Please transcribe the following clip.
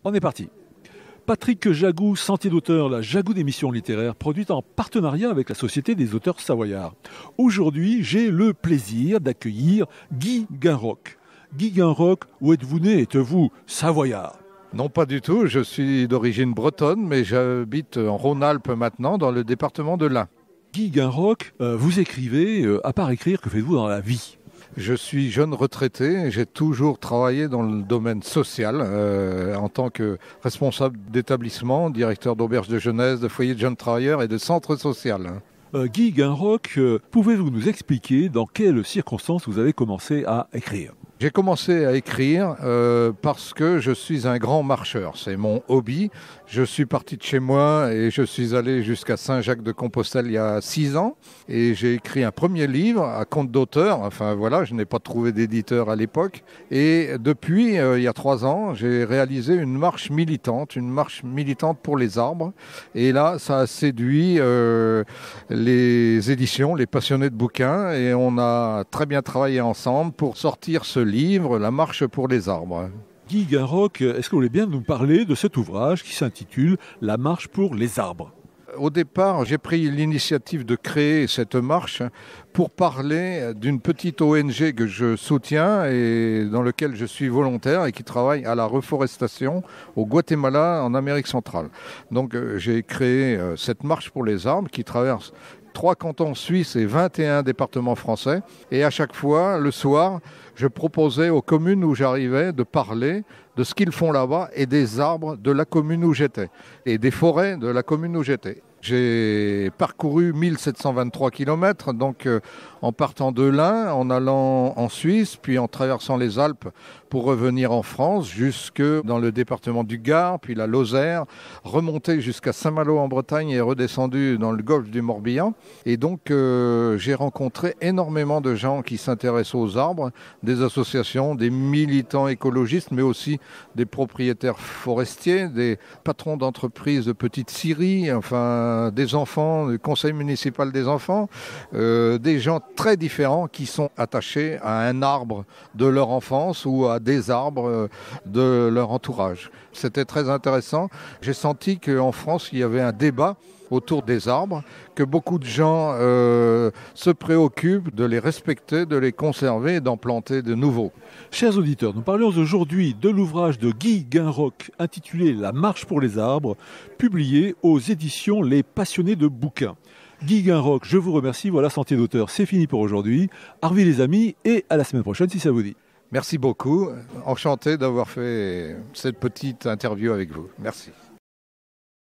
On est parti. Patrick Jagou, Sentier d'auteur, la Jagou d'émissions littéraires, produite en partenariat avec la Société des auteurs savoyards. Aujourd'hui, j'ai le plaisir d'accueillir Guy Guinroch. Guy Guinroch, où êtes-vous né? Êtes-vous savoyard? Non, pas du tout. Je suis d'origine bretonne, mais j'habite en Rhône-Alpes maintenant, dans le département de l'Ain. Guy Guinroch, vous écrivez, à part écrire, que faites-vous dans la vie? Je suis jeune retraité et j'ai toujours travaillé dans le domaine social en tant que responsable d'établissement, directeur d'auberge de jeunesse, de foyer de jeunes travailleurs et de centre social. Guy Guinroch, pouvez-vous nous expliquer dans quelles circonstances vous avez commencé à écrire? J'ai commencé à écrire parce que je suis un grand marcheur. C'est mon hobby. Je suis parti de chez moi et je suis allé jusqu'à Saint-Jacques-de-Compostelle il y a 6 ans. Et j'ai écrit un premier livre à compte d'auteur. Enfin voilà, je n'ai pas trouvé d'éditeur à l'époque. Et depuis, il y a 3 ans, j'ai réalisé une marche militante pour les arbres. Et là, ça a séduit les éditions, les passionnés de bouquins. Et on a très bien travaillé ensemble pour sortir ce livre, La marche pour les arbres. Guy Guinroch, est-ce que vous voulez bien nous parler de cet ouvrage qui s'intitule La marche pour les arbres? Au départ, j'ai pris l'initiative de créer cette marche pour parler d'une petite ONG que je soutiens et dans laquelle je suis volontaire et qui travaille à la reforestation au Guatemala, en Amérique centrale. Donc j'ai créé cette marche pour les arbres qui traverse 3 cantons suisses et 21 départements français. Et à chaque fois, le soir, je proposais aux communes où j'arrivais de parler de ce qu'ils font là-bas et des arbres de la commune où j'étais et des forêts de la commune où j'étais. J'ai parcouru 1723 km, donc en partant de l'Ain, en allant en Suisse, puis en traversant les Alpes pour revenir en France, jusque dans le département du Gard, puis la Lozère, remonter jusqu'à Saint-Malo en Bretagne et redescendu dans le golfe du Morbihan. Et donc j'ai rencontré énormément de gens qui s'intéressent aux arbres, des associations, des militants écologistes, mais aussi des propriétaires forestiers, des patrons d'entreprises de petite scierie, enfin des enfants, du conseil municipal des enfants, des gens très différents qui sont attachés à un arbre de leur enfance ou à des arbres de leur entourage. C'était très intéressant. J'ai senti qu'en France, il y avait un débat autour des arbres, que beaucoup de gens se préoccupent de les respecter, de les conserver et d'en planter de nouveaux. Chers auditeurs, nous parlons aujourd'hui de l'ouvrage de Guy Guinroch intitulé La marche pour les arbres, publié aux éditions Les Passionnés de bouquins. Guy Guinroch, je vous remercie. Voilà, Sentier d'auteur, c'est fini pour aujourd'hui. Au revoir les amis et à la semaine prochaine si ça vous dit. Merci beaucoup. Enchanté d'avoir fait cette petite interview avec vous. Merci.